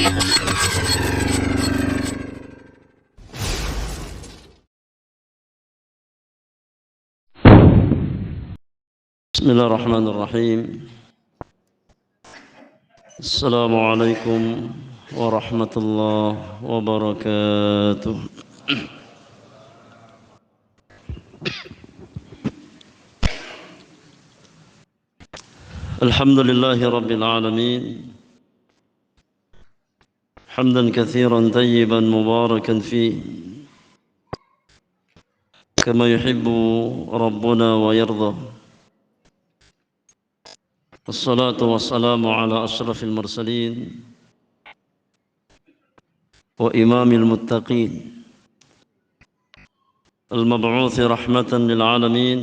بسم الله الرحمن الرحيم. السلام عليكم ورحمة الله وبركاته. الحمد لله رب العالمين، حمدا كثيرا طيبا مباركا فيه كما يحب ربنا ويرضى. والصلاة والسلام على أشرف المرسلين وإمام المتقين المبعوث رحمة للعالمين،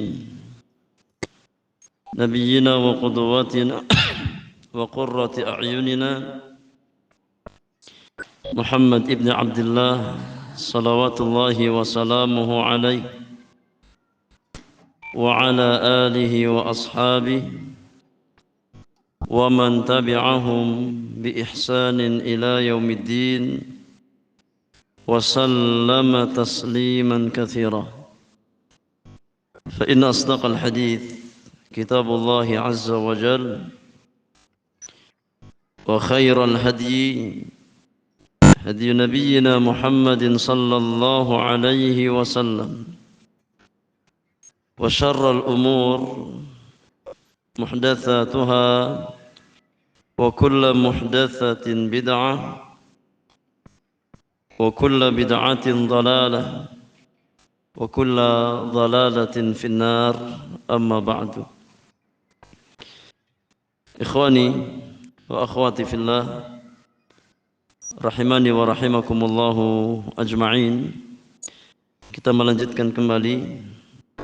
نبينا وقدواتنا وقرة أعيننا محمد ابن عبد الله صلوات الله وسلامه عليه وعلى آله وأصحابه ومن تبعهم بإحسان إلى يوم الدين وسلم تسليما كثيرا. فإن أصدق الحديث كتاب الله عز وجل، وخير الهدي هدي نبينا محمد صلى الله عليه وسلم، وشر الأمور محدثاتها، وكل محدثة بدعة، وكل بدعة ضلالة، وكل ضلالة في النار. أما بعد، إخواني وأخواتي في الله rahimani wa rahimakumullahu ajma'in. Kita melanjutkan kembali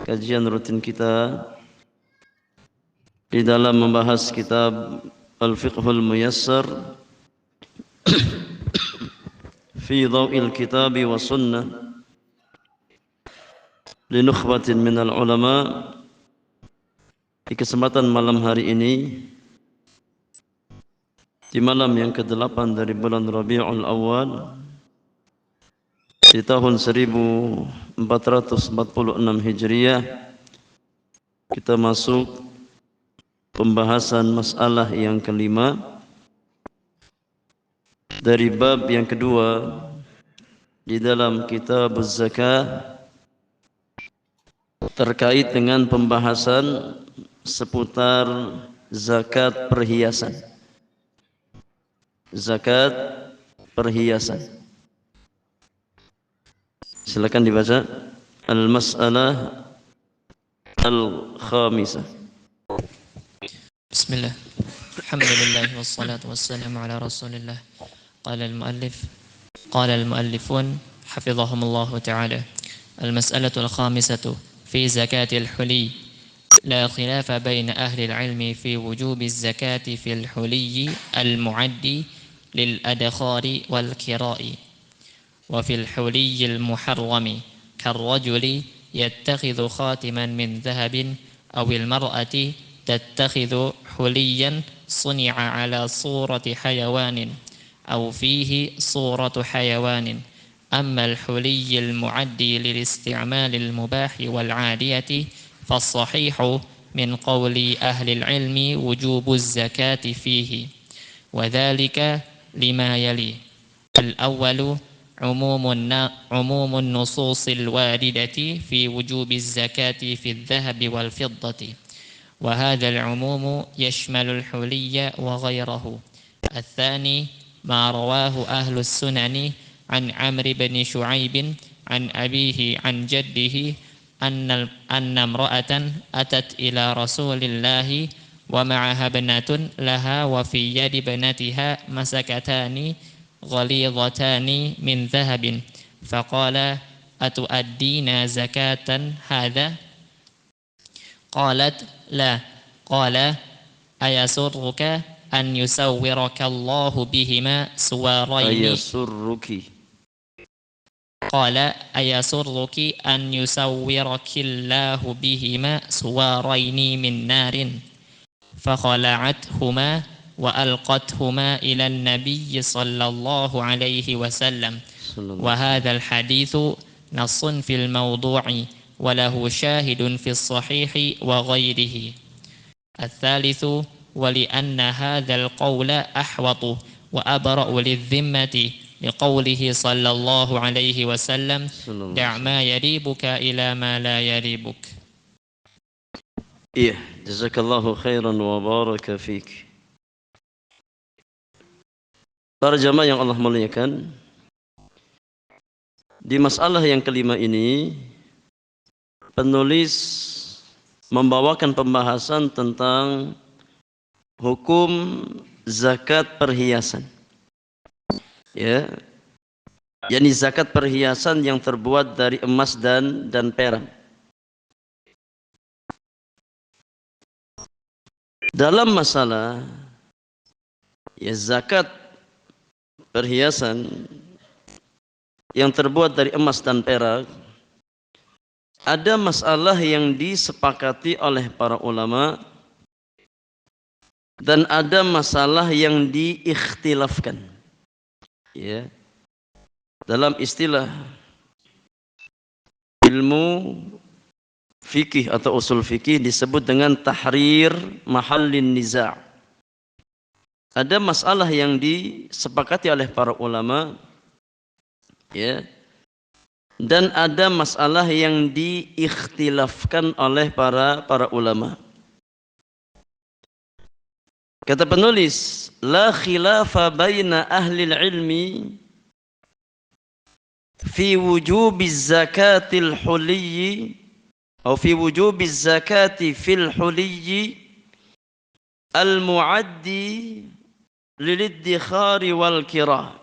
kajian rutin kita di dalam membahas kitab Al-Fiqhul Muyassar fi Dhaw'il Kitabi wa Sunnah li nukhbatin minal ulama. Di kesempatan malam hari ini, di malam yang ke-8 dari bulan Rabiul Awal di tahun 1446 Hijriah, kita masuk pembahasan masalah yang kelima dari bab yang kedua di dalam kitab Az-Zakah, terkait dengan pembahasan seputar zakat perhiasan. Zakat perhiasan. Silakan dibaca al-mas'alah al-khamisah. Bismillah. Alhamdulillah wassalatu wassalamu ala Rasulillah. Qala al-muallifun hafizahumullah ta'ala. Al-mas'alatu al-khamisatu fi zakatil huli. لا خلاف بين أهل العلم في وجوب الزكاة في الحلي المعد للأدخار والكراء، وفي الحلي المحرم كالرجل يتخذ خاتما من ذهب، أو المرأة تتخذ حليا صنع على صورة حيوان أو فيه صورة حيوان. أما الحلي المعد للاستعمال المباح والعادية فالصحيح من قول أهل العلم وجوب الزكاة فيه، وذلك لما يلي: الأول عموم النصوص الواردة في وجوب الزكاة في الذهب والفضة، وهذا العموم يشمل الحلي وغيره. الثاني ما رواه أهل السنن عن عمرو بن شعيب عن أبيه عن جده أن امرأة أتت إلى رسول الله ومعها ابنة لها، وفي يد ابنتها مسكتان غليظتان من ذهب، فقال: أتؤدين زكاة هذا؟ قالت: لا. قال: أيسرك أن يسورك الله بهما سوارين؟ قال: أيسرك أن يسورك الله بهما سوارين من نار؟ فخلعتهما وألقتهما إلى النبي صلى الله عليه وسلم وهذا الحديث نص في الموضوع وله شاهد في الصحيح وغيره. الثالث ولأن هذا القول أحوط وأبرأ للذمة لقوله صلى الله عليه وسلم دع ما يريبك إلى ما لا يريبك. Iya, jazakallahu khairan wa baraka fik. Para jamaah yang Allah muliakan, di masalah yang kelima ini penulis membawakan pembahasan tentang hukum zakat perhiasan. Ya, yakni zakat perhiasan yang terbuat dari emas dan perak. Dalam masalah ya zakat perhiasan yang terbuat dari emas dan perak, ada masalah yang disepakati oleh para ulama dan ada masalah yang diikhtilafkan. Ya. Dalam istilah ilmu fikih atau usul fikih disebut dengan tahrir mahallin niza'. Ada masalah yang disepakati oleh para ulama, ya, dan ada masalah yang diikhtilafkan oleh para ulama. Kata penulis, la khilafa baina ahli ilmi fi wujubiz zakatil huliyyi atau fi wujubiz zakati fil huliyyi al-mu'addi lil-iddikhari wal kirah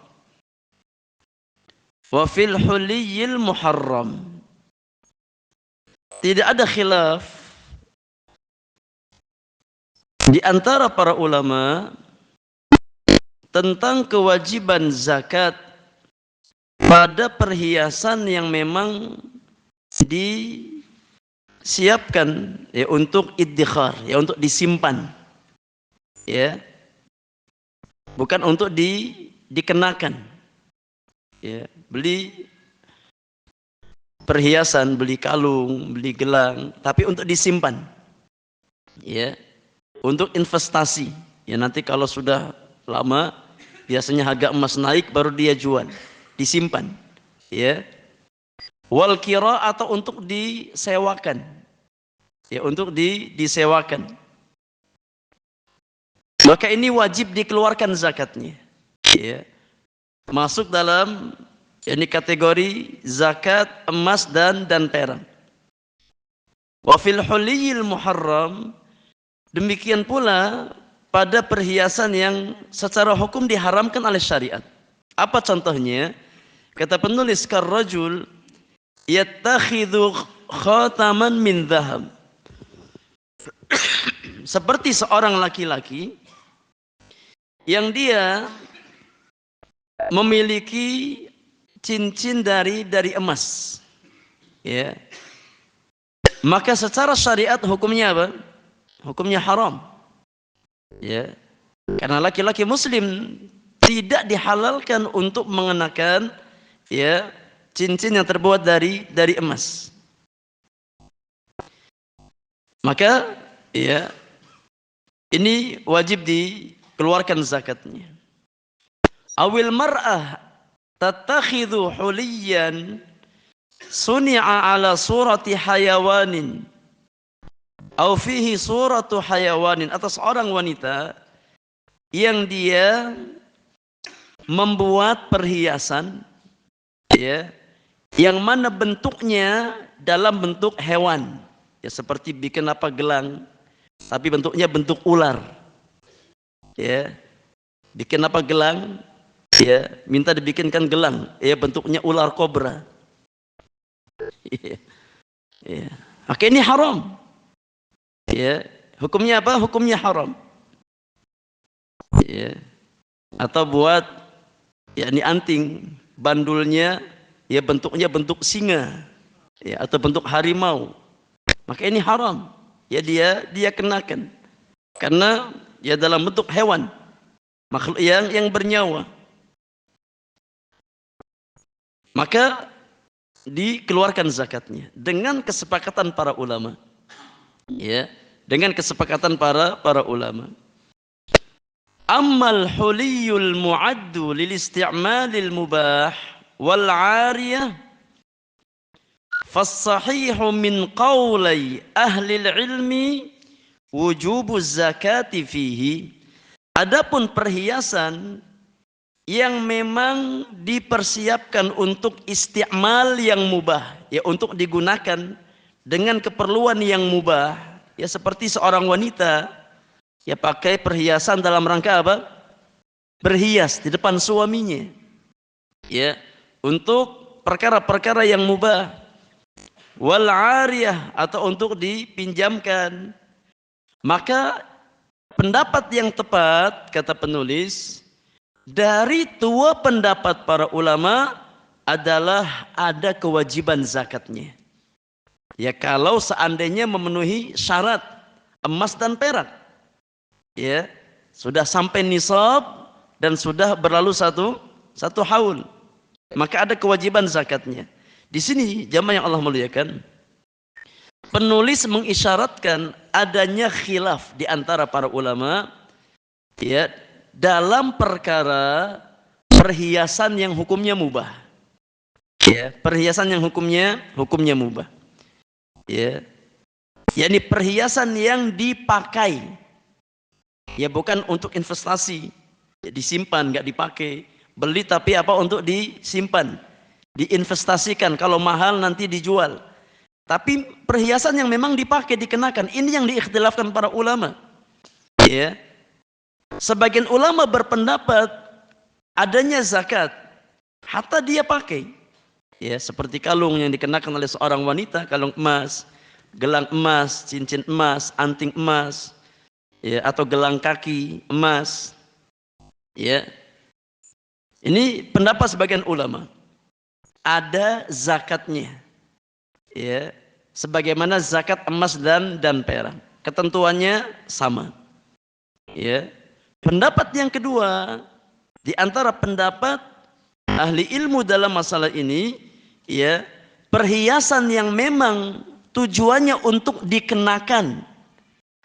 wa fil huliyyil muharram. Tidak ada khilaf di antara para ulama tentang kewajiban zakat pada perhiasan yang memang disiapkan ya untuk iddikhar, ya untuk disimpan, ya, bukan untuk dikenakan. Ya, beli perhiasan, beli kalung, beli gelang, tapi untuk disimpan, ya, untuk investasi. Ya nanti kalau sudah lama, biasanya harga emas naik baru dia jual, disimpan, ya. Wal kira atau untuk disewakan, ya untuk disewakan. Maka ini wajib dikeluarkan zakatnya, ya. Masuk dalam ini kategori zakat emas dan perak. Wa fil huliyil muharram, demikian pula pada perhiasan yang secara hukum diharamkan oleh syariat. Apa contohnya? Kata penulis, karrajul yattakhidhu khataman min dhahab. Seperti seorang laki-laki yang dia memiliki cincin dari emas, ya, maka secara syariat hukumnya apa? Hukumnya haram, ya, karena laki-laki muslim tidak dihalalkan untuk mengenakan, ya, cincin yang terbuat dari emas. Maka, ya, ini wajib dikeluarkan zakatnya. Awil mar'ah tattakhidhu huliyan suni'a ala surati hayawanin aw fihi suratu hayawanin, atau seorang wanita yang dia membuat perhiasan, ya, yang mana bentuknya dalam bentuk hewan, ya, seperti bikin apa gelang tapi bentuknya bentuk ular, ya, bikin apa gelang, ya, minta dibikinkan gelang, ya, bentuknya ular kobra, ya, ya. Maka ini haram, ya, hukumnya apa? Hukumnya haram, ya. Atau buat, ya, ini anting, bandulnya, ya, bentuknya bentuk singa, ya, atau bentuk harimau, maka ini haram, ya, dia kenakan karena ya dalam bentuk hewan, makhluk yang bernyawa. Maka dikeluarkan zakatnya dengan kesepakatan para ulama. Ya, dengan kesepakatan para ulama. Ammal huliyul mu'addu lil isti'malil mubah wal 'ariyah fassahihu min qawli ahli ilmi wujubu zakati fihi. Adapun perhiasan yang memang dipersiapkan untuk isti'mal yang mubah, ya untuk digunakan dengan keperluan yang mubah, ya seperti seorang wanita ya pakai perhiasan dalam rangka apa? Berhias di depan suaminya, ya untuk perkara-perkara yang mubah, wal 'ariyah atau untuk dipinjamkan. Maka pendapat yang tepat kata penulis dari dua pendapat para ulama adalah ada kewajiban zakatnya. Ya kalau seandainya memenuhi syarat emas dan perak, ya sudah sampai nisab dan sudah berlalu satu haul, maka ada kewajiban zakatnya. Di sini jamaah yang Allah muliakan, penulis mengisyaratkan adanya khilaf di antara para ulama, ya dalam perkara perhiasan yang hukumnya mubah, ya perhiasan yang hukumnya mubah, ya yakni perhiasan yang dipakai, ya bukan untuk investasi, ya, disimpan nggak dipakai, beli tapi apa untuk disimpan, diinvestasikan, kalau mahal nanti dijual. Tapi perhiasan yang memang dipakai, dikenakan, ini yang diikhtilafkan para ulama, ya. Sebagian ulama berpendapat adanya zakat hatta dia pakai, ya seperti kalung yang dikenakan oleh seorang wanita, kalung emas, gelang emas, cincin emas, anting emas, ya atau gelang kaki emas, ya. Ini pendapat sebagian ulama ada zakatnya, ya sebagaimana zakat emas dan perak, ketentuannya sama, ya. Pendapat yang kedua di antara pendapat ahli ilmu dalam masalah ini, ya perhiasan yang memang tujuannya untuk dikenakan,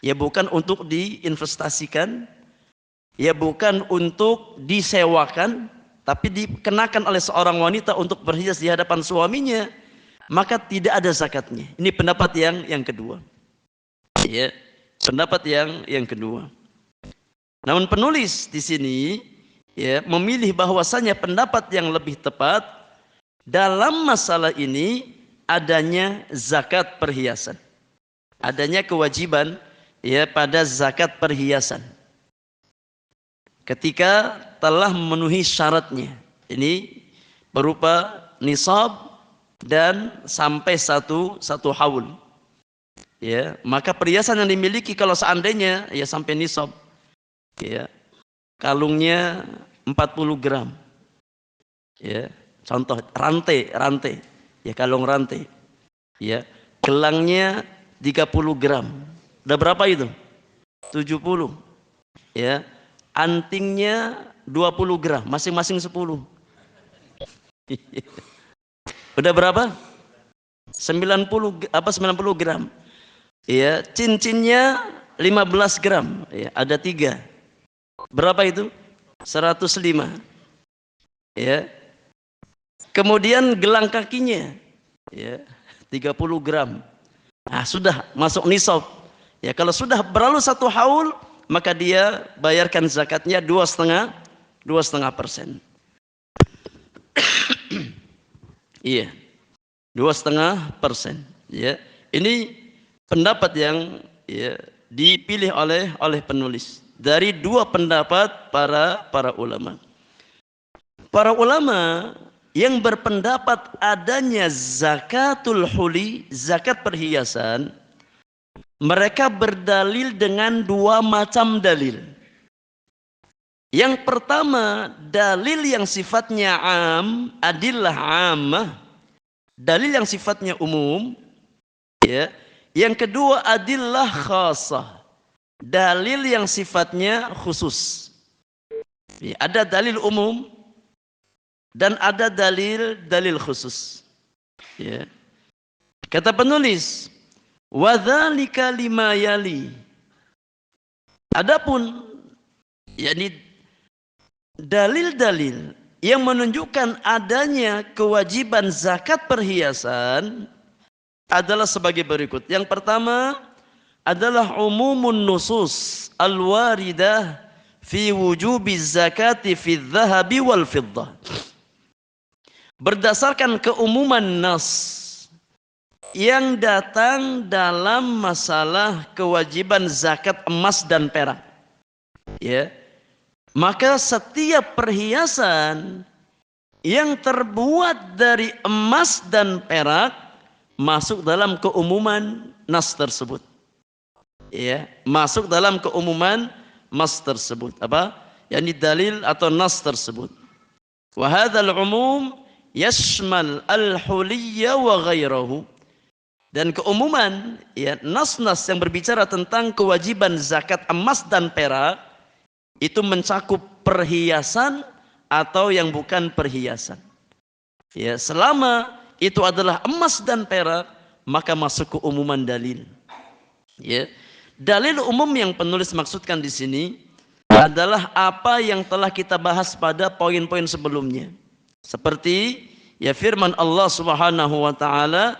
ya bukan untuk diinvestasikan, ya bukan untuk disewakan, tapi dikenakan oleh seorang wanita untuk berhias di hadapan suaminya, maka tidak ada zakatnya. Ini pendapat yang kedua, ya pendapat yang kedua. Namun penulis di sini ya memilih bahwasanya pendapat yang lebih tepat dalam masalah ini adanya zakat perhiasan, adanya kewajiban ya pada zakat perhiasan ketika telah memenuhi syaratnya. Ini berupa nisab dan sampai satu haul, ya maka perhiasan yang dimiliki kalau seandainya ya sampai nisab, ya kalungnya 40 gram, ya contoh rantai ya kalung rantai, ya gelangnya 30 gram, udah berapa itu? 70, ya antingnya 20 gram, masing-masing 10. Udah berapa? 90 gram, ya cincinnya 15 gram, ya ada 3. Berapa itu? 105, ya. Kemudian gelang kakinya ya 30 gram. Nah, sudah masuk nisab. Ya kalau sudah berlalu satu haul, maka dia bayarkan zakatnya 2,5%. Iya. 2,5%, ya. Ini pendapat yang ya dipilih oleh penulis dari dua pendapat para ulama. Para ulama yang berpendapat adanya zakatul huli, zakat perhiasan, mereka berdalil dengan dua macam dalil. Yang pertama, dalil yang sifatnya am, adillah ammah, dalil yang sifatnya umum, ya. Yang kedua, adillah khasah, dalil yang sifatnya khusus. Ya, ada dalil umum dan ada dalil khusus. Ya. Kata penulis, wadzalika lima yali. Adapun yakni dalil-dalil yang menunjukkan adanya kewajiban zakat perhiasan adalah sebagai berikut. Yang pertama adalah umumun nusus al-waridah fi wujubi zakati fi dhahabi wal fiddah. Berdasarkan keumuman nas yang datang dalam masalah kewajiban zakat emas dan perak. Ya. Maka setiap perhiasan yang terbuat dari emas dan perak masuk dalam keumuman nas tersebut. Ya, masuk dalam keumuman nas tersebut. Apa? Yani dalil atau nas tersebut. Wa hadzal umum yashmal al-huliyya wa ghairahu. Dan keumuman ya nas-nas yang berbicara tentang kewajiban zakat emas dan perak itu mencakup perhiasan atau yang bukan perhiasan. Ya, selama itu adalah emas dan perak, maka masuk ke umuman dalil. Ya. Dalil umum yang penulis maksudkan di sini adalah apa yang telah kita bahas pada poin-poin sebelumnya. Seperti ya firman Allah Subhanahu wa taala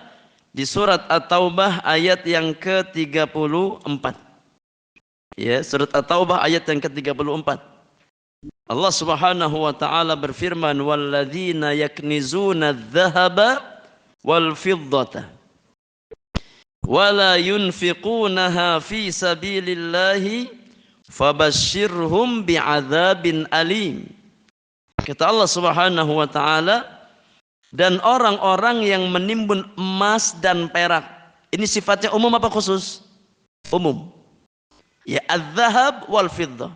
di surat At-Taubah ayat yang ke-34. Ya, surat At-Taubah ayat yang ke-34. Allah Subhanahu wa taala berfirman, "Walladzina yaknizuna adh-dhahaba wal fiddata wa la yunfiqunaha fi sabilillahi fabashshirhum bi'adzabin alim." Kata Allah Subhanahu wa taala, dan orang-orang yang menimbun emas dan perak. Ini sifatnya umum apa khusus? Umum. Ya, adz-dzahab wal fiddah.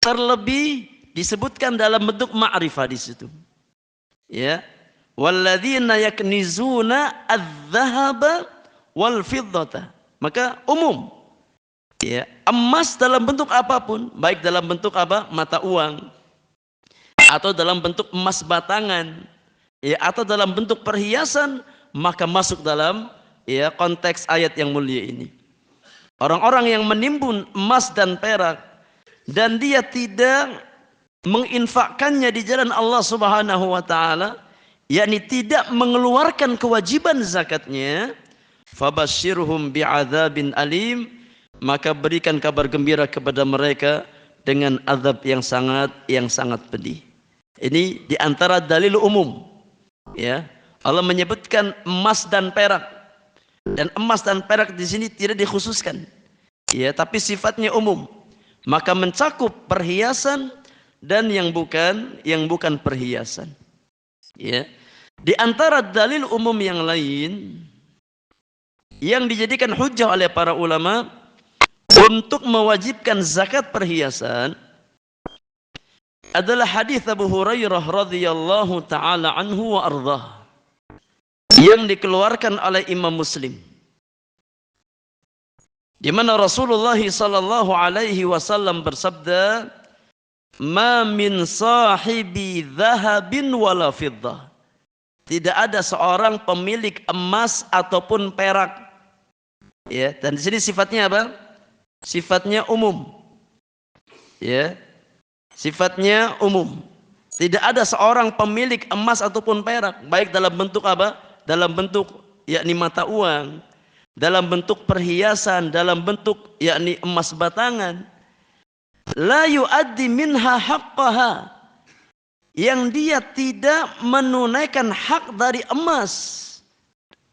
Terlebih disebutkan dalam bentuk ma'rifah di situ. Ya. Walladzina yaknizuna adz-dzahaba wal fiddata. Maka umum. Ya, emas dalam bentuk apapun, baik dalam bentuk apa? Mata uang atau dalam bentuk emas batangan, ya, atau dalam bentuk perhiasan, maka masuk dalam ya konteks ayat yang mulia ini. Orang-orang yang menimbun emas dan perak dan dia tidak menginfakkannya di jalan Allah Subhanahu wa taala, yakni tidak mengeluarkan kewajiban zakatnya, fabashshirhum bi'adzabin alim, maka berikan kabar gembira kepada mereka dengan azab yang sangat pedih. Ini di antara dalil umum. Ya, Allah menyebutkan emas dan perak. Dan emas dan perak di sini tidak dikhususkan, ya, tapi sifatnya umum. Maka mencakup perhiasan dan yang bukan perhiasan. Ya, di antara dalil umum yang lain yang dijadikan hujjah oleh para ulama untuk mewajibkan zakat perhiasan adalah hadis Abu Hurairah radhiyallahu taala anhu wa ardhah yang dikeluarkan oleh Imam Muslim, di mana Rasulullah sallallahu alaihi wasallam bersabda, "Ma min sahibi dhahabin wala fiddah." Tidak ada seorang pemilik emas ataupun perak. Ya, dan di sini sifatnya apa? Sifatnya umum. Ya. Sifatnya umum. Tidak ada seorang pemilik emas ataupun perak, baik dalam bentuk apa? Dalam bentuk yakni mata uang, dalam bentuk perhiasan, dalam bentuk yakni emas batangan, la yuaddi minha haqqaha, yang dia tidak menunaikan hak dari emas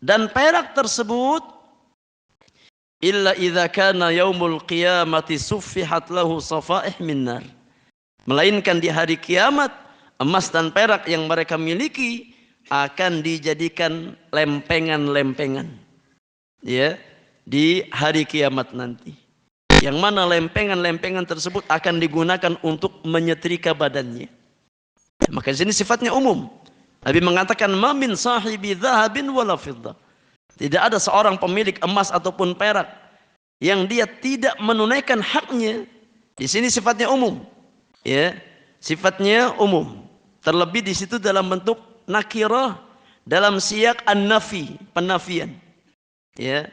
dan perak tersebut, illa idza kana yaumul qiyamati suffihat lahu safaih min nar, melainkan di hari kiamat emas dan perak yang mereka miliki akan dijadikan lempengan-lempengan, ya, di hari kiamat nanti, yang mana lempengan-lempengan tersebut akan digunakan untuk menyetrika badannya. Maka di sini sifatnya umum. Nabi mengatakan, "Ma min sahibi dhahabin wala fiddah." Tidak ada seorang pemilik emas ataupun perak yang dia tidak menunaikan haknya. Di sini sifatnya umum, ya. sifatnya umum. Terlebih di situ dalam bentuk nakirah dalam siyak an-nafi, penafian. Ya.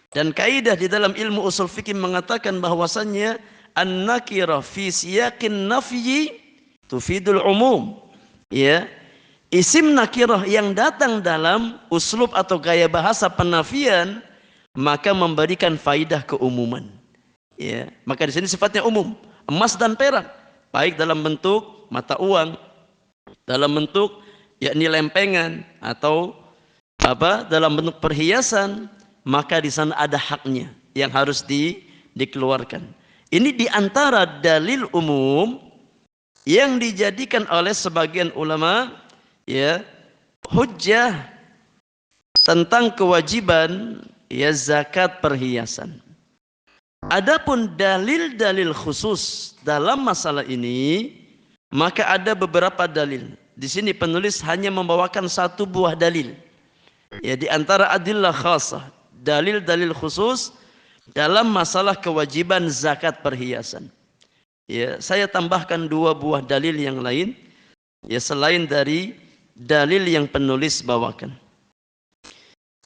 Dan kaidah di dalam ilmu usul fikih mengatakan bahwasannya an-nakirah fi siyaqin nafyi tufidul umum. Ya. Isim nakirah yang datang dalam uslub atau gaya bahasa penafian maka memberikan faidah keumuman. Ya, maka di sini sifatnya umum, emas dan perak, baik dalam bentuk mata uang, dalam bentuk yakni lempengan atau dalam bentuk perhiasan, maka di sana ada haknya yang harus dikeluarkan. Ini diantara dalil umum yang dijadikan oleh sebagian ulama ya hujjah tentang kewajiban ya zakat perhiasan. Adapun dalil-dalil khusus dalam masalah ini, maka ada beberapa dalil. Di sini penulis hanya membawakan satu buah dalil. Ya, di antara adillah khasah, dalil-dalil khusus dalam masalah kewajiban zakat perhiasan. Ya, saya tambahkan dua buah dalil yang lain, ya selain dari dalil yang penulis bawakan.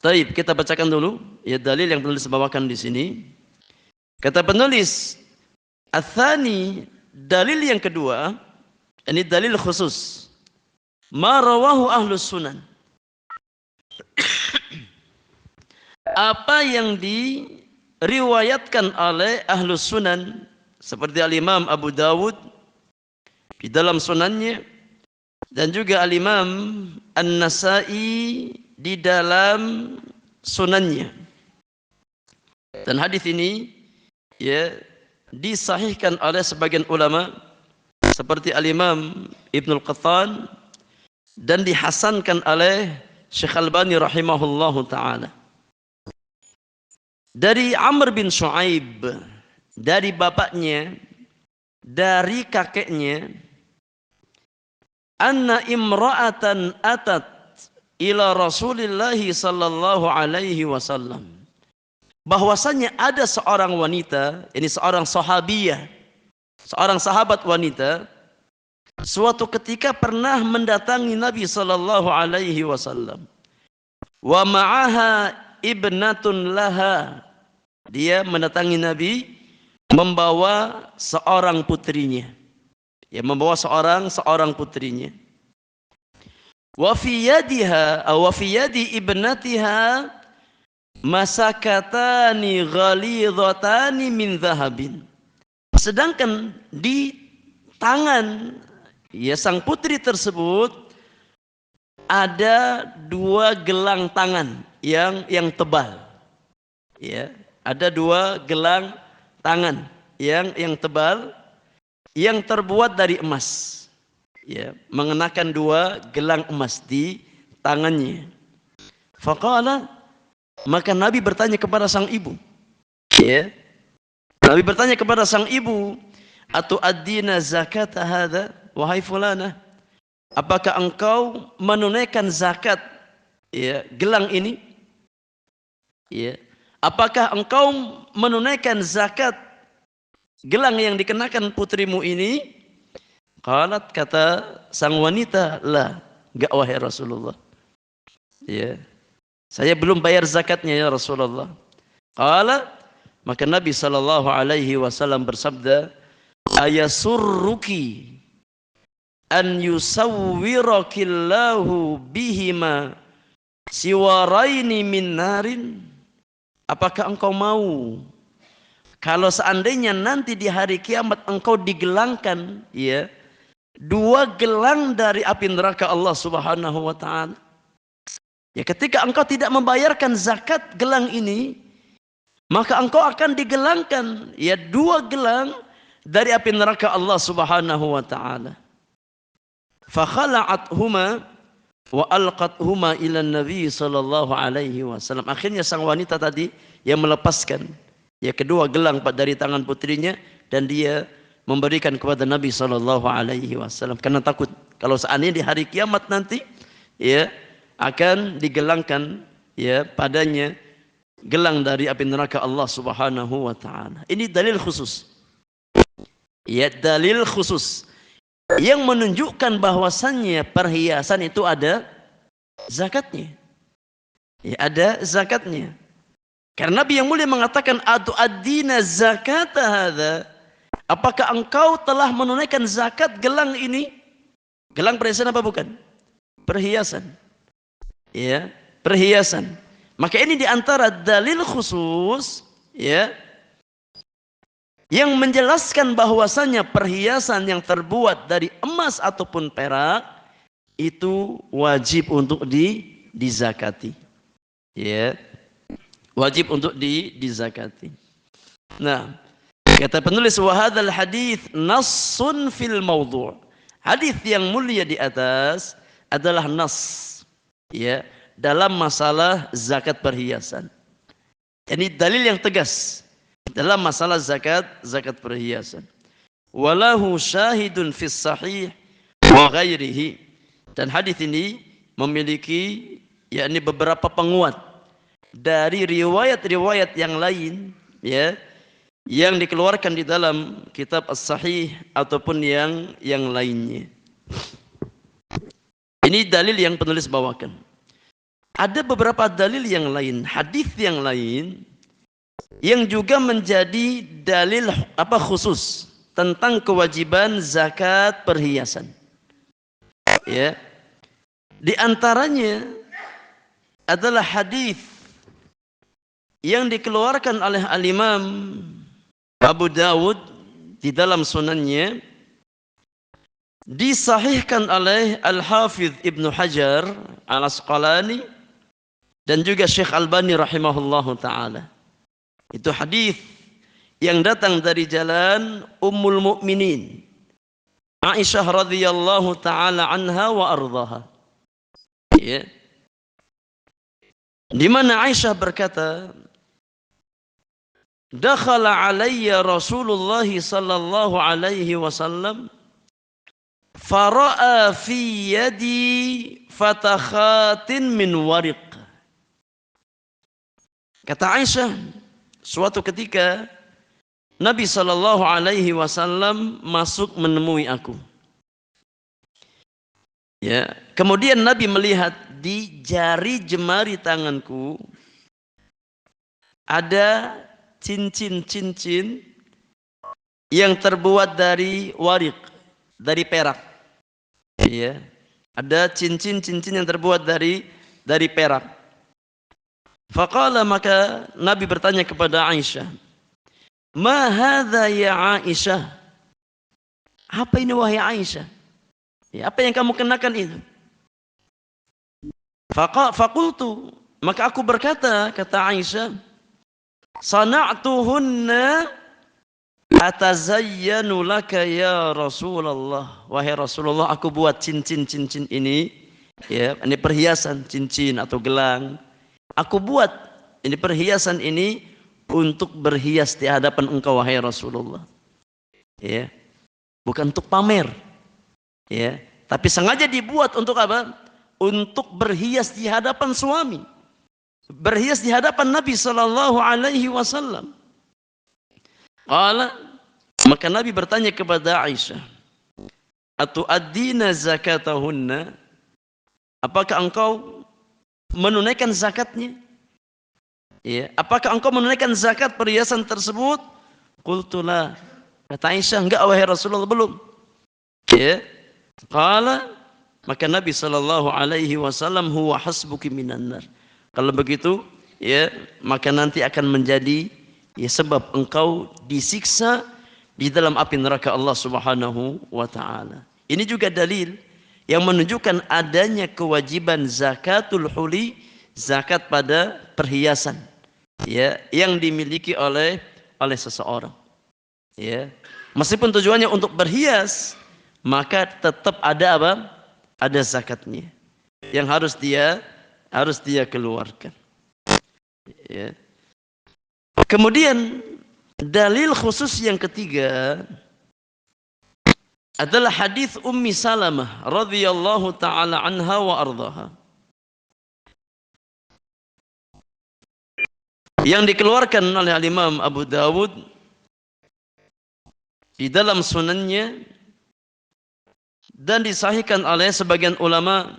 Baik, kita bacakan dulu ya dalil yang penulis bawakan di sini. Kata penulis, ats-tsani, dalil yang kedua, ini dalil khusus. Ma rawahu ahlus sunan. Apa yang diriwayatkan oleh ahlus sunan seperti al-Imam Abu Dawud di dalam sunannya dan juga al-Imam An-Nasa'i di dalam sunannya. Dan hadis ini ya disahihkan oleh sebagian ulama seperti al-Imam Ibnul Qattan dan dihasankan oleh Syekh Albani rahimahullahu taala. Dari Amr bin Shu'aib, dari bapaknya, dari kakeknya, anna imra'atan atat ila Rasulillah sallallahu alaihi wasallam. Bahwasanya ada seorang wanita, ini seorang sahabiyah, seorang sahabat wanita, suatu ketika pernah mendatangi Nabi sallallahu alaihi wasallam. Wa ma'aha ibnatun laha. Dia mendatangi Nabi membawa seorang putrinya. Ya, membawa seorang putrinya. Wa fi yadiha aw fi yadi ibnatiha masakatani ghalidhatani min dhahabin. Sedangkan di tangan ya sang putri tersebut ada dua gelang tangan yang tebal. Ya, ada dua gelang tangan yang tebal yang terbuat dari emas. Ya, mengenakan dua gelang emas di tangannya. Faqala, maka Nabi bertanya kepada sang ibu. Ya. Nabi bertanya kepada sang ibu, "Atu'addina zakata hadza wahai fulana? Apakah engkau menunaikan zakat ya gelang ini?" Ya. "Apakah engkau menunaikan zakat gelang yang dikenakan putrimu ini?" Qalat, kata sang wanita, "La, enggak wahai Rasulullah." Ya. "Saya belum bayar zakatnya ya Rasulullah." Qala, maka Nabi sallallahu alaihi wasallam bersabda, "Ayasurruki an yusawwirakillahu bihima siwaraini min narin?" Apakah engkau mau kalau seandainya nanti di hari kiamat engkau digelangkan ya dua gelang dari api neraka Allah Subhanahu wa taala? Ya, ketika engkau tidak membayarkan zakat gelang ini, maka engkau akan digelangkan ya dua gelang dari api neraka Allah Subhanahu wa taala. Fa khala'athuma wa alqathuma ila Nabi sallallahu alaihi wasallam. Akhirnya sang wanita tadi yang melepaskan ya kedua gelang dari tangan putrinya dan dia memberikan kepada Nabi sallallahu alaihi wasallam karena takut kalau seandainya di hari kiamat nanti ya akan digelangkan ya padanya gelang dari api neraka Allah Subhanahu wa taala. Ini dalil khusus. Ya, dalil khusus yang menunjukkan bahwasannya perhiasan itu ada zakatnya. Ya, ada zakatnya. Karena Nabi yang mulia mengatakan atu'addina zakata hadza. Apakah engkau telah menunaikan zakat gelang ini? Gelang perhiasan apa bukan? Perhiasan. Ya, perhiasan. Maka ini diantara dalil khusus, ya, yang menjelaskan bahwasanya perhiasan yang terbuat dari emas ataupun perak itu wajib untuk dizakati. Ya. Wajib untuk dizakati. Nah, kata penulis wa hadzal hadits nassun fil mawdu'. Hadis yang mulia di atas adalah nas, ya, dalam masalah zakat perhiasan. Ini dalil yang tegas dalam masalah zakat perhiasan. Walahu syahidun fis sahih wa ghairihi. Dan hadis ini memiliki yakni beberapa penguat dari riwayat-riwayat yang lain, ya, yang dikeluarkan di dalam kitab As-Sahih ataupun yang lainnya. Ini dalil yang penulis bawakan. Ada beberapa dalil yang lain, hadis yang lain yang juga menjadi dalil khusus tentang kewajiban zakat perhiasan. Ya. Di antaranya adalah hadis yang dikeluarkan oleh Al-Imam Abu Dawud di dalam sunannya, disahihkan oleh Al-Hafidh Ibnu Hajar Al-Asqalani dan juga Syekh Albani rahimahullahu ta'ala. Itu hadis yang datang dari jalan Ummul Mukminin Aisyah radhiyallahu ta'ala anha wa ardhaha, ya, di mana Aisyah berkata, dakhala alayya Rasulullah sallallahu alaihi wasallam fara'a fi yadi fatakhatin min wariq. Kata Aisyah, suatu ketika Nabi sallallahu alaihi wasallam masuk menemui aku. Ya, kemudian Nabi melihat di jari jemari tanganku ada cincin-cincin yang terbuat dari warik, dari perak. Ya, ada cincin-cincin yang terbuat dari perak. Faqala, maka Nabi bertanya kepada Aisyah, "Ma hadza ya Aisyah?" Apa ini wahai Aisyah? Ya, apa yang kamu kenakan itu? Faqultu, maka aku berkata, kata Aisyah, sana'tuhunna atazayyanu laka ya Rasulullah. Wahai Rasulullah, aku buat cincin-cincin ini, ya, ini perhiasan, cincin atau gelang. Aku buat ini perhiasan ini untuk berhias di hadapan engkau wahai Rasulullah. Ya. Bukan untuk pamer. Ya, tapi sengaja dibuat untuk apa? Untuk berhias di hadapan suami. Berhias di hadapan Nabi sallallahu alaihi wasallam. Qala, maka Nabi bertanya kepada Aisyah, "Atu'addina zakatahunna?" Apakah engkau menunaikan zakatnya? Ya, apakah engkau menunaikan zakat perhiasan tersebut? Qultu la. Kata Aisyah, enggak wahai Rasulullah, belum. Ya. Qala, maka Nabi sallallahu alaihi wasallam, huwa hasbuki minan nar. Kalau begitu, ya, maka nanti akan menjadi ya sebab engkau disiksa di dalam api neraka Allah Subhanahu wa taala. Ini juga dalil yang menunjukkan adanya kewajiban zakatul huli, zakat pada perhiasan, ya, yang dimiliki oleh seseorang. Ya. Meskipun tujuannya untuk berhias, maka tetap ada apa? Ada zakatnya yang harus dia keluarkan. Ya. Kemudian dalil khusus yang ketiga adalah hadis Ummi Salamah radhiyallahu taala anha wa ardhaha, yang dikeluarkan oleh Imam Abu Dawud di dalam sunannya dan disahihkan oleh sebagian ulama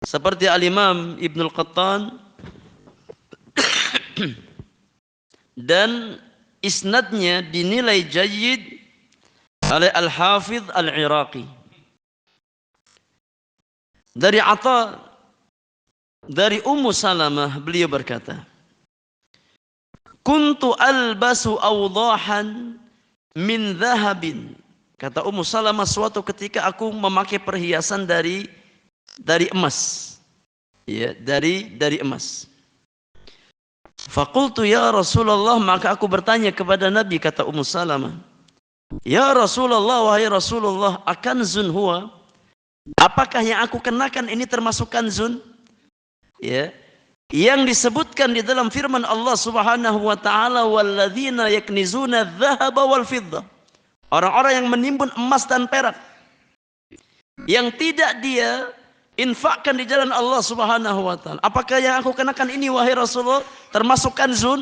seperti Al-Imam Ibnul Qattan dan isnadnya dinilai jayyid oleh Al-Hafidh Al-Iraqi. Dari Atha, dari Ummu Salamah, beliau berkata, kuntu albasu awdahan min dhahabin. Kata Ummu Salamah, suatu ketika aku memakai perhiasan dari emas. Ya, dari emas. Faqultu ya Rasulullah, maka aku bertanya kepada Nabi, kata Ummu Salamah, ya Rasulullah, wahai Rasulullah, akanzun huwa? Apakah yang aku kenakan ini termasuk kanzun? Ya, yang disebutkan di dalam firman Allah Subhanahu wa taala, walladzina yaknizuna adh-dhahaba wal fiddah. Orang-orang yang menimbun emas dan perak yang tidak dia infakkan di jalan Allah Subhanahu wa taala. Apakah yang aku kenakan ini wahai Rasulullah termasuk kanzun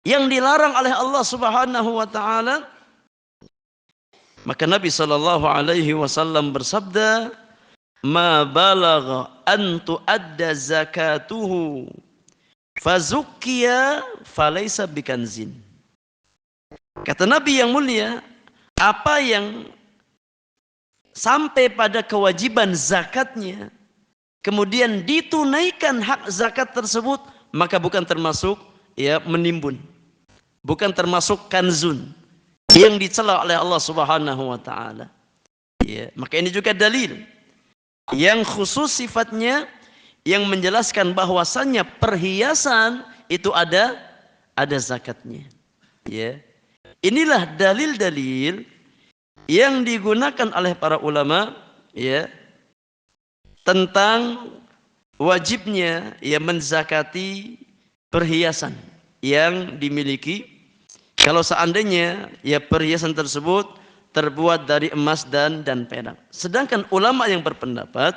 yang dilarang oleh Allah Subhanahu wa taala? Maka Nabi sallallahu alaihi wasallam bersabda, "Ma balagha an tu'adda zakatuhu fazukkiya falaysa bikanzin." Kata Nabi yang mulia, apa yang sampai pada kewajiban zakatnya, kemudian ditunaikan hak zakat tersebut, maka bukan termasuk ya menimbun, bukan termasuk kanzun yang dicela oleh Allah Subhanahu wa taala. Ya, maka ini juga dalil yang khusus sifatnya yang menjelaskan bahwasannya perhiasan itu ada zakatnya. Ya. Inilah dalil-dalil yang digunakan oleh para ulama ya tentang wajibnya ya menzakati perhiasan yang dimiliki kalau seandainya ya perhiasan tersebut terbuat dari emas dan perak. Sedangkan ulama yang berpendapat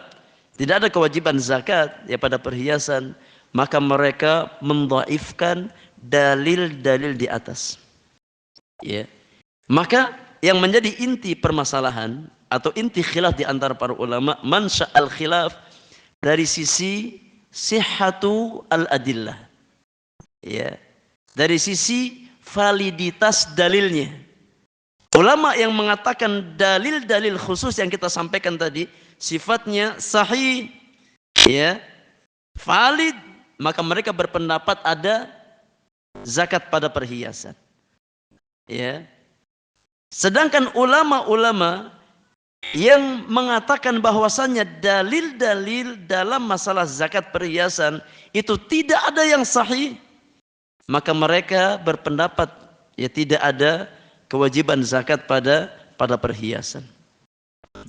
tidak ada kewajiban zakat ya pada perhiasan, maka mereka mendhaifkan dalil-dalil di atas. Ya. Maka yang menjadi inti permasalahan atau inti khilaf di antara para ulama, mansya al-khilaf dari sisi sihhatu al-adillah. Ya. Dari sisi validitas dalilnya. Ulama yang mengatakan dalil-dalil khusus yang kita sampaikan tadi sifatnya sahih, ya, valid, maka mereka berpendapat ada zakat pada perhiasan. Ya. Sedangkan ulama-ulama yang mengatakan bahwasannya dalil-dalil dalam masalah zakat perhiasan itu tidak ada yang sahih, maka mereka berpendapat ya tidak ada kewajiban zakat pada perhiasan.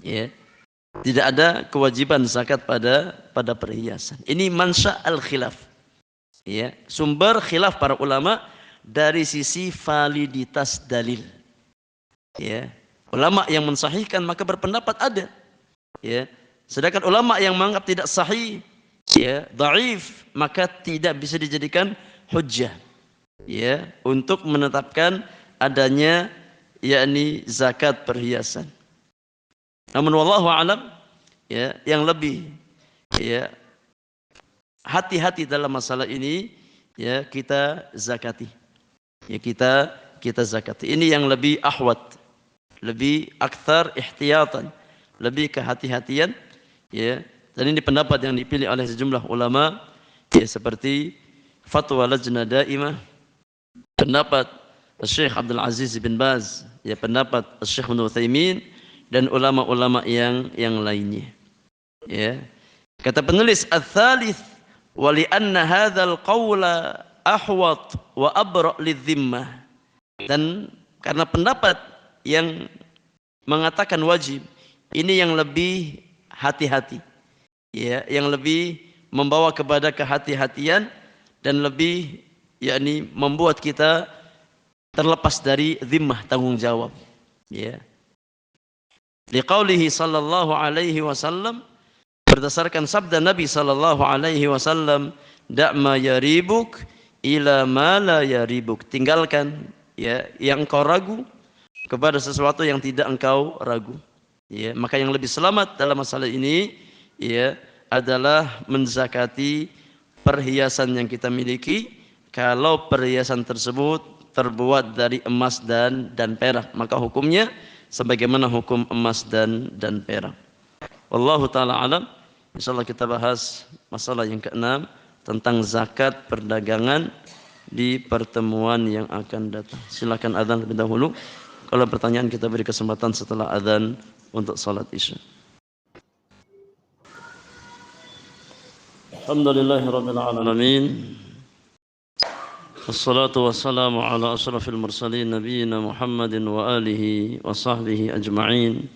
Ya. Tidak ada kewajiban zakat pada perhiasan. Ini mansya al-khilaf. Ya, sumber khilaf para ulama dari sisi validitas dalil. Ya, ulama yang mensahihkan maka berpendapat ada. Ya, sedangkan ulama yang menganggap tidak sahih, ya, dhaif, maka tidak bisa dijadikan hujjah. Ya, untuk menetapkan adanya yakni zakat perhiasan. Namun wallahu alam ya yang lebih ya hati-hati dalam masalah ini ya kita zakati. Ya kita zakati. Ini yang lebih ahwat, lebih akthar ihtiyatan, lebih kehati-hatian ya. Dan ini pendapat yang dipilih oleh sejumlah ulama ya seperti fatwa Lajnah Daimah, pendapat Syekh Abdul Aziz bin Baz, ya pendapat Syekh Ibnu Utsaimin dan ulama-ulama yang lainnya. Ya. Kata penulis ats-tsalits wa li anna hadzal qawla ahwat wa abra' lidh-dhimmah. Dan karena pendapat yang mengatakan wajib ini yang lebih hati-hati. Ya, yang lebih membawa kepada kehati-hatian dan lebih yakni membuat kita terlepas dari zimmah tanggung jawab. Ya. Liqaulihi sallallahu alaihi wasallam, berdasarkan sabda Nabi sallallahu alaihi wasallam, da'ma yaribuk ila ma la yaribuk. Tinggalkan ya yang kau ragu kepada sesuatu yang tidak engkau ragu. Ya, maka yang lebih selamat dalam masalah ini ya adalah menzakati perhiasan yang kita miliki. Kalau perhiasan tersebut terbuat dari emas dan perak, maka hukumnya sebagaimana hukum emas dan perak. Wallahu taala alam. Insyaallah kita bahas masalah yang keenam tentang zakat perdagangan di pertemuan yang akan datang. Silakan adzan terlebih dahulu. Kalau pertanyaan kita beri kesempatan setelah adzan untuk salat Isya. Alhamdulillahirabbil alamin. Wassalatu wassalamu ala asyrafil mursalin nabiyina Muhammadin wa alihi wa sahbihi ajma'in.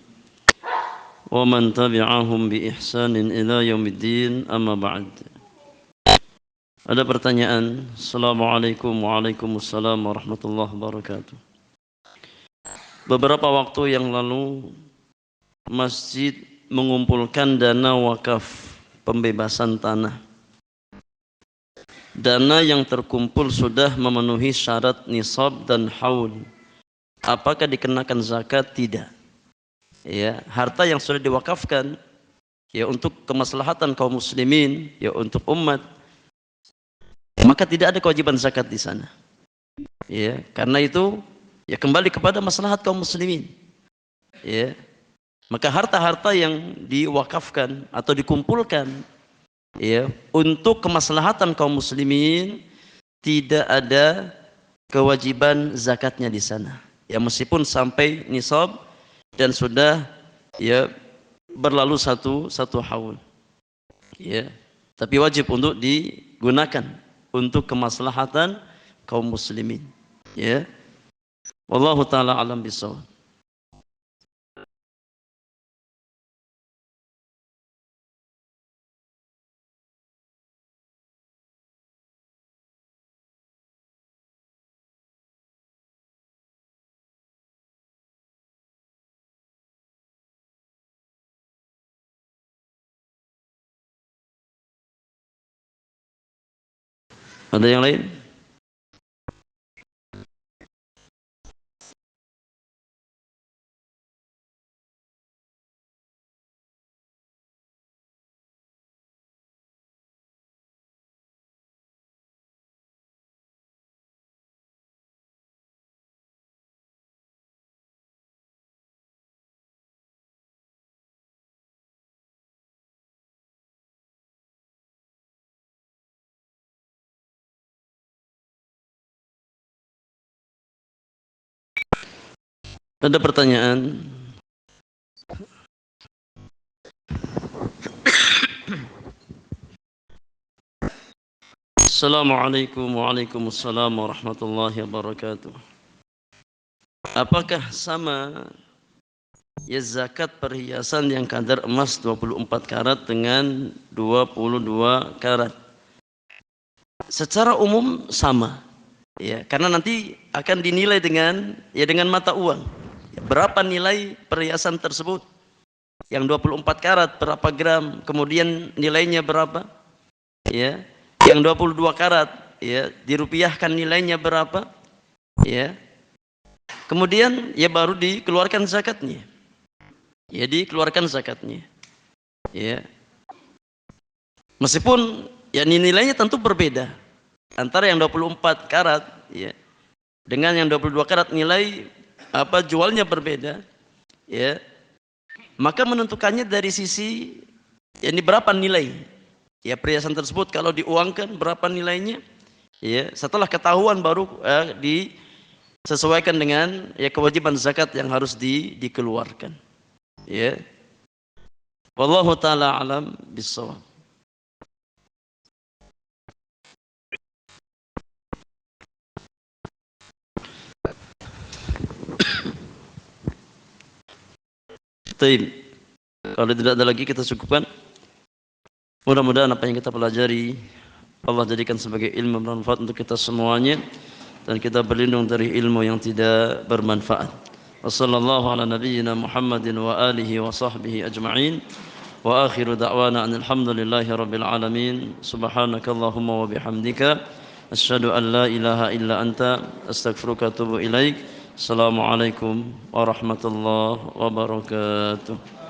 Wa man tabi'ahum bi ihsanin ila yaumiddin, amma ba'd. Ada pertanyaan. Assalamualaikum waalaikumsalam warahmatullahi wabarakatuh. Beberapa waktu yang lalu masjid mengumpulkan dana wakaf pembebasan tanah. Dana yang terkumpul sudah memenuhi syarat nisab dan haul. Apakah dikenakan zakat? Tidak. Ya, harta yang sudah diwakafkan ya untuk kemaslahatan kaum muslimin, ya untuk umat, maka tidak ada kewajiban zakat di sana. Ya, karena itu ya kembali kepada maslahat kaum muslimin. Ya. Maka harta-harta yang diwakafkan atau dikumpulkan ya untuk kemaslahatan kaum muslimin tidak ada kewajiban zakatnya di sana. Ya meskipun sampai nisab dan sudah ya berlalu satu haul. Ya, tapi wajib untuk digunakan untuk kemaslahatan kaum muslimin. Ya. Wallahu taala alam bisawab. Ada yang lain? Ada pertanyaan? Assalamualaikum waalaikumsalam warahmatullahi wabarakatuh. Apakah sama ya zakat perhiasan yang kadar emas 24 karat dengan 22 karat? Secara umum sama. Ya, karena nanti akan dinilai dengan mata uang. Ya, berapa nilai perhiasan tersebut? Yang 24 karat berapa gram? Kemudian nilainya berapa? Ya. Yang 22 karat ya dirupiahkan nilainya berapa? Ya. Kemudian ya baru dikeluarkan zakatnya. Ya dikeluarkan zakatnya. Ya. Meskipun ya nilainya tentu berbeda antara yang 24 karat ya dengan yang 22 karat, nilai jualnya berbeda. Ya. Maka menentukannya dari sisi ini berapa nilai ya perhiasan tersebut, kalau diuangkan berapa nilainya ya, setelah ketahuan baru disesuaikan dengan ya kewajiban zakat yang harus dikeluarkan. Ya. Wallahu taala alam bissawab. Baik. Kalau tidak ada lagi kita cukupkan. Mudah-mudahan apa yang kita pelajari Allah jadikan sebagai ilmu bermanfaat untuk kita semuanya, dan kita berlindung dari ilmu yang tidak bermanfaat. Wassallallahu ala nabiyyina Muhammadin wa alihi wa sahbihi ajma'in. Wa akhiru da'wana alhamdulillahi rabbil alamin. Subhanakallahumma wa bihamdika asyhadu an la ilaha illa anta astaghfiruka wa atubu ilaik. Assalamualaikum warahmatullahi wabarakatuh.